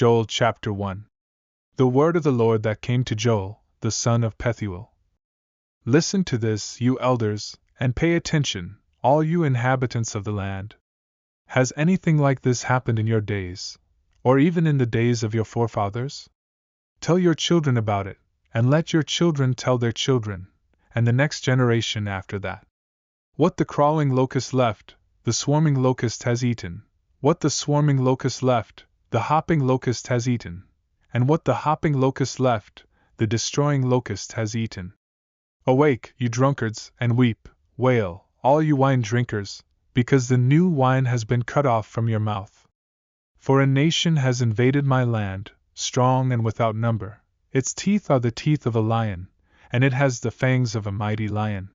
Joel chapter 1. The word of the Lord that came to Joel, the son of Pethuel. Listen to this, you elders, and pay attention, all you inhabitants of the land. Has anything like this happened in your days, or even in the days of your forefathers? Tell your children about it, and let your children tell their children, and the next generation after that. What the crawling locust left, the swarming locust has eaten. What the swarming locust left, the hopping locust has eaten. And what the hopping locust left, the destroying locust has eaten. Awake, you drunkards, and weep, wail, all you wine drinkers, because the new wine has been cut off from your mouth. For a nation has invaded my land, strong and without number. Its teeth are the teeth of a lion, and it has the fangs of a mighty lion.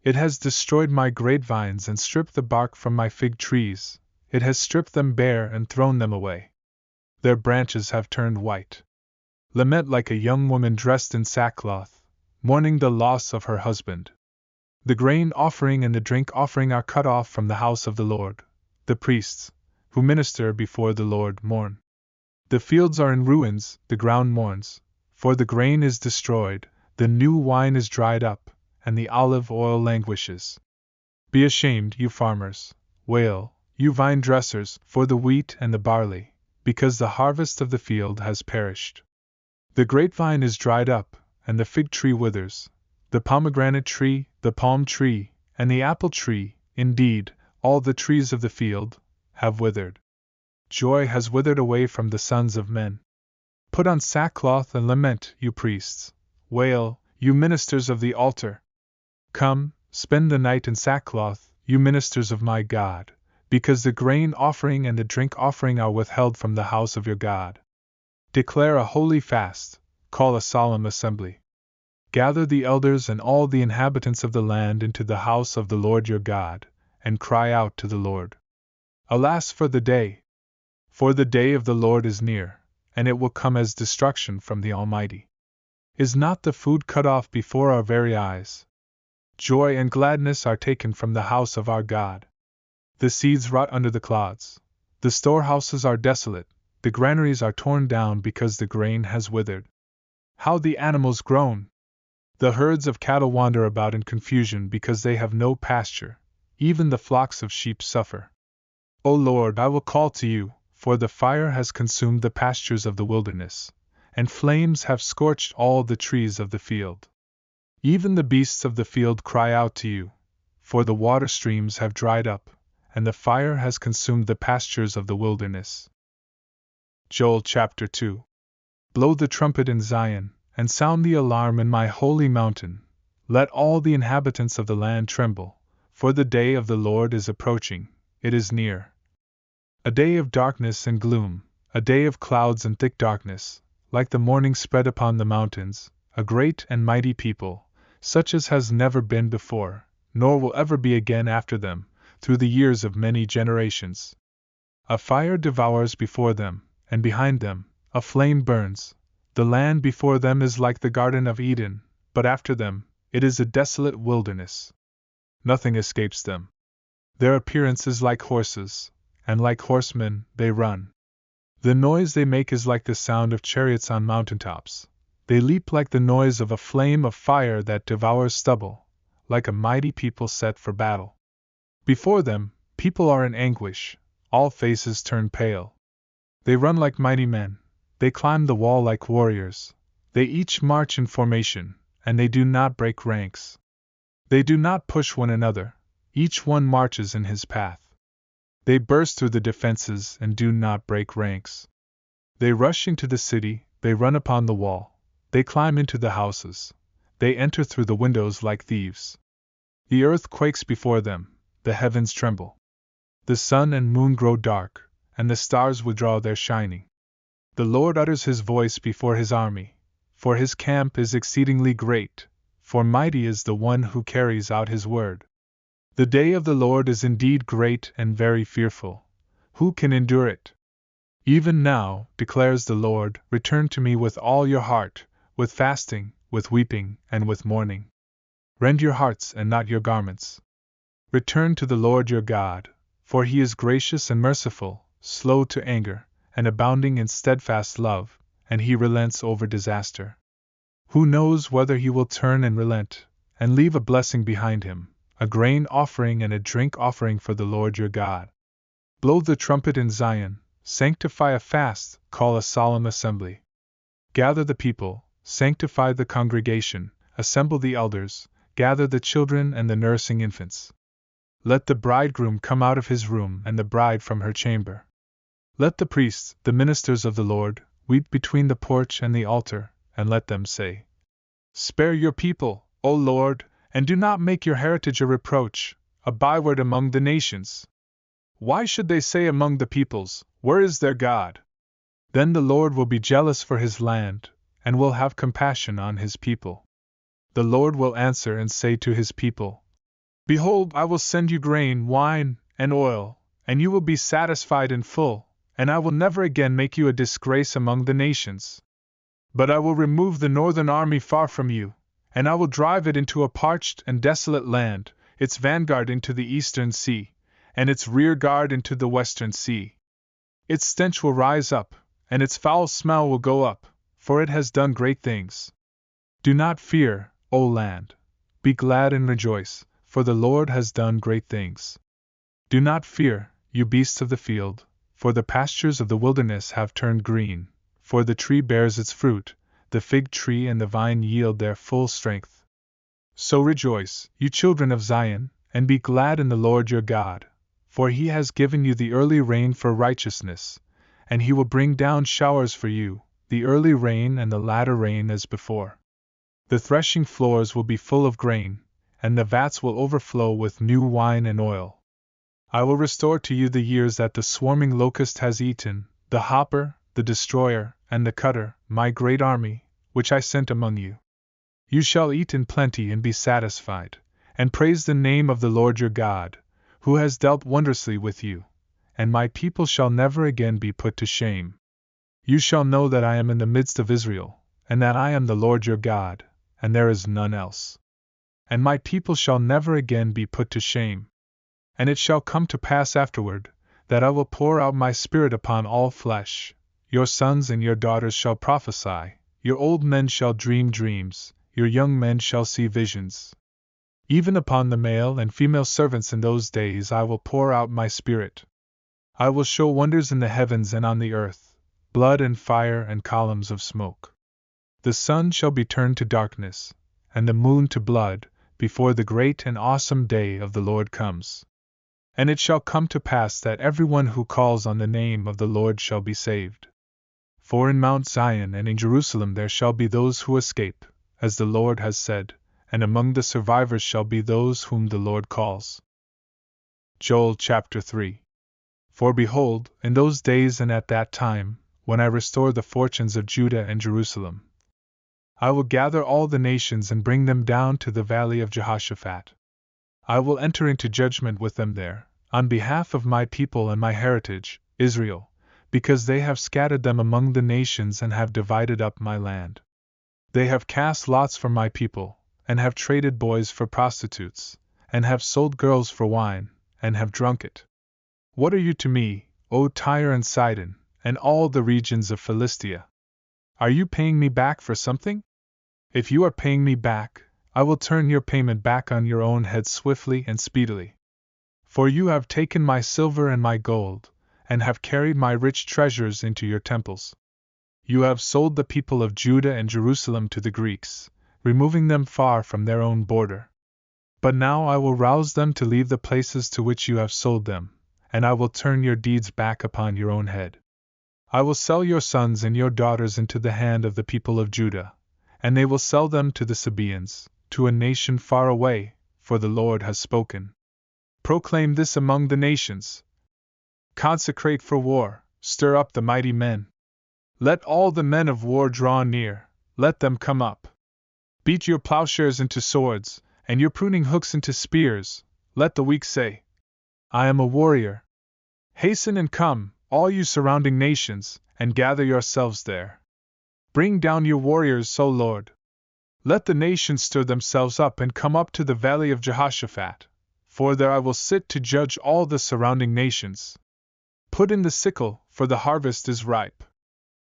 It has destroyed my grapevines and stripped the bark from my fig trees. It has stripped them bare and thrown them away. Their branches have turned white. Lament like a young woman dressed in sackcloth, mourning the loss of her husband. The grain offering and the drink offering are cut off from the house of the Lord. The priests, who minister before the Lord, mourn. The fields are in ruins, the ground mourns, for the grain is destroyed, the new wine is dried up, and the olive oil languishes. Be ashamed, you farmers, wail, you vine dressers, for the wheat and the barley, because the harvest of the field has perished. The grapevine is dried up, and the fig tree withers, the pomegranate tree, the palm tree, and the apple tree, indeed, all the trees of the field, have withered. Joy has withered away from the sons of men. Put on sackcloth and lament, you priests. Wail, you ministers of the altar. Come, spend the night in sackcloth, you ministers of my God, because the grain offering and the drink offering are withheld from the house of your God. Declare a holy fast, call a solemn assembly. Gather the elders and all the inhabitants of the land into the house of the Lord your God, and cry out to the Lord. Alas for the day! For the day of the Lord is near, and it will come as destruction from the Almighty. Is not the food cut off before our very eyes? Joy and gladness are taken from the house of our God. The seeds rot under the clods. The storehouses are desolate, the granaries are torn down because the grain has withered. How the animals groan! The herds of cattle wander about in confusion because they have no pasture, even the flocks of sheep suffer. O Lord, I will call to you, for the fire has consumed the pastures of the wilderness, and flames have scorched all the trees of the field. Even the beasts of the field cry out to you, for the water streams have dried up, and the fire has consumed the pastures of the wilderness. Joel chapter 2. Blow the trumpet in Zion, and sound the alarm in my holy mountain. Let all the inhabitants of the land tremble, for the day of the Lord is approaching, it is near. A day of darkness and gloom, a day of clouds and thick darkness, like the morning spread upon the mountains, a great and mighty people, such as has never been before, nor will ever be again after them, through the years of many generations. A fire devours before them, and behind them, a flame burns. The land before them is like the Garden of Eden, but after them, it is a desolate wilderness. Nothing escapes them. Their appearance is like horses, and like horsemen, they run. The noise they make is like the sound of chariots on mountaintops. They leap like the noise of a flame of fire that devours stubble, like a mighty people set for battle. Before them, people are in anguish, all faces turn pale. They run like mighty men, they climb the wall like warriors, they each march in formation, and they do not break ranks. They do not push one another, each one marches in his path. They burst through the defenses and do not break ranks. They rush into the city, they run upon the wall, they climb into the houses, they enter through the windows like thieves. The earth quakes before them, the heavens tremble. The sun and moon grow dark, and the stars withdraw their shining. The Lord utters his voice before his army, for his camp is exceedingly great, for mighty is the one who carries out his word. The day of the Lord is indeed great and very fearful. Who can endure it? Even now, declares the Lord, return to me with all your heart, with fasting, with weeping, and with mourning. Rend your hearts and not your garments. Return to the Lord your God, for he is gracious and merciful, slow to anger, and abounding in steadfast love, and he relents over disaster. Who knows whether he will turn and relent, and leave a blessing behind him, a grain offering and a drink offering for the Lord your God. Blow the trumpet in Zion, sanctify a fast, call a solemn assembly. Gather the people, sanctify the congregation, assemble the elders, gather the children and the nursing infants. Let the bridegroom come out of his room and the bride from her chamber. Let the priests, the ministers of the Lord, weep between the porch and the altar, and let them say, Spare your people, O Lord, and do not make your heritage a reproach, a byword among the nations. Why should they say among the peoples, Where is their God? Then the Lord will be jealous for his land, and will have compassion on his people. The Lord will answer and say to his people, Behold, I will send you grain, wine, and oil, and you will be satisfied and full, and I will never again make you a disgrace among the nations. But I will remove the northern army far from you, and I will drive it into a parched and desolate land, its vanguard into the eastern sea, and its rear guard into the western sea. Its stench will rise up, and its foul smell will go up, for it has done great things. Do not fear, O land. Be glad and rejoice, for the Lord has done great things. Do not fear, you beasts of the field, for the pastures of the wilderness have turned green, for the tree bears its fruit, the fig tree and the vine yield their full strength. So rejoice, you children of Zion, and be glad in the Lord your God, for he has given you the early rain for righteousness, and he will bring down showers for you, the early rain and the latter rain as before. The threshing floors will be full of grain, and the vats will overflow with new wine and oil. I will restore to you the years that the swarming locust has eaten, the hopper, the destroyer, and the cutter, my great army, which I sent among you. You shall eat in plenty and be satisfied, and praise the name of the Lord your God, who has dealt wondrously with you, and my people shall never again be put to shame. You shall know that I am in the midst of Israel, and that I am the Lord your God, and there is none else. And my people shall never again be put to shame. And it shall come to pass afterward, that I will pour out my Spirit upon all flesh. Your sons and your daughters shall prophesy, your old men shall dream dreams, your young men shall see visions. Even upon the male and female servants in those days I will pour out my Spirit. I will show wonders in the heavens and on the earth, blood and fire and columns of smoke. The sun shall be turned to darkness, and the moon to blood, before the great and awesome day of the Lord comes. And it shall come to pass that everyone who calls on the name of the Lord shall be saved. For in Mount Zion and in Jerusalem there shall be those who escape, as the Lord has said, and among the survivors shall be those whom the Lord calls. Joel chapter 3. For behold, in those days and at that time, when I restore the fortunes of Judah and Jerusalem, I will gather all the nations and bring them down to the valley of Jehoshaphat. I will enter into judgment with them there, on behalf of my people and my heritage, Israel, because they have scattered them among the nations and have divided up my land. They have cast lots for my people, and have traded boys for prostitutes, and have sold girls for wine, and have drunk it. What are you to me, O Tyre and Sidon, and all the regions of Philistia? Are you paying me back for something? If you are paying me back, I will turn your payment back on your own head swiftly and speedily. For you have taken my silver and my gold, and have carried my rich treasures into your temples. You have sold the people of Judah and Jerusalem to the Greeks, removing them far from their own border. But now I will rouse them to leave the places to which you have sold them, and I will turn your deeds back upon your own head. I will sell your sons and your daughters into the hand of the people of Judah, and they will sell them to the Sabaeans, to a nation far away, for the Lord has spoken. Proclaim this among the nations. Consecrate for war, stir up the mighty men. Let all the men of war draw near, let them come up. Beat your plowshares into swords, and your pruning hooks into spears, let the weak say, I am a warrior. Hasten and come, all you surrounding nations, and gather yourselves there. Bring down your warriors, O Lord. Let the nations stir themselves up and come up to the valley of Jehoshaphat, for there I will sit to judge all the surrounding nations. Put in the sickle, for the harvest is ripe.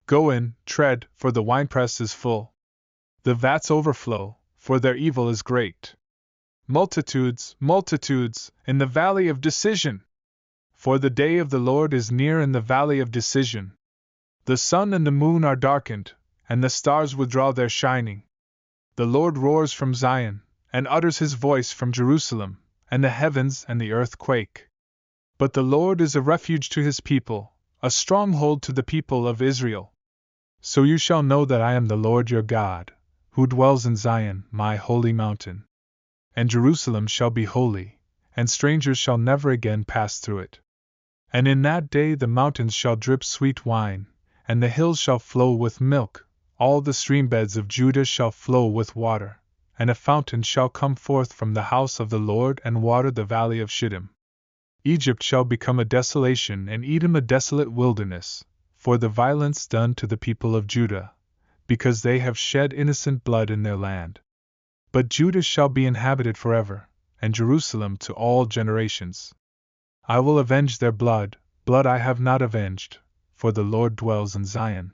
Go in, tread, for the winepress is full. The vats overflow, for their evil is great. Multitudes, multitudes, in the valley of decision! For the day of the Lord is near in the valley of decision. The sun and the moon are darkened, and the stars withdraw their shining. The Lord roars from Zion, and utters his voice from Jerusalem, and the heavens and the earth quake. But the Lord is a refuge to his people, a stronghold to the people of Israel. So you shall know that I am the Lord your God, who dwells in Zion, my holy mountain. And Jerusalem shall be holy, and strangers shall never again pass through it. And in that day the mountains shall drip sweet wine, and the hills shall flow with milk, all the streambeds of Judah shall flow with water, and a fountain shall come forth from the house of the Lord and water the valley of Shittim. Egypt shall become a desolation and Edom a desolate wilderness, for the violence done to the people of Judah, because they have shed innocent blood in their land. But Judah shall be inhabited forever, and Jerusalem to all generations. I will avenge their blood, blood I have not avenged, for the Lord dwells in Zion.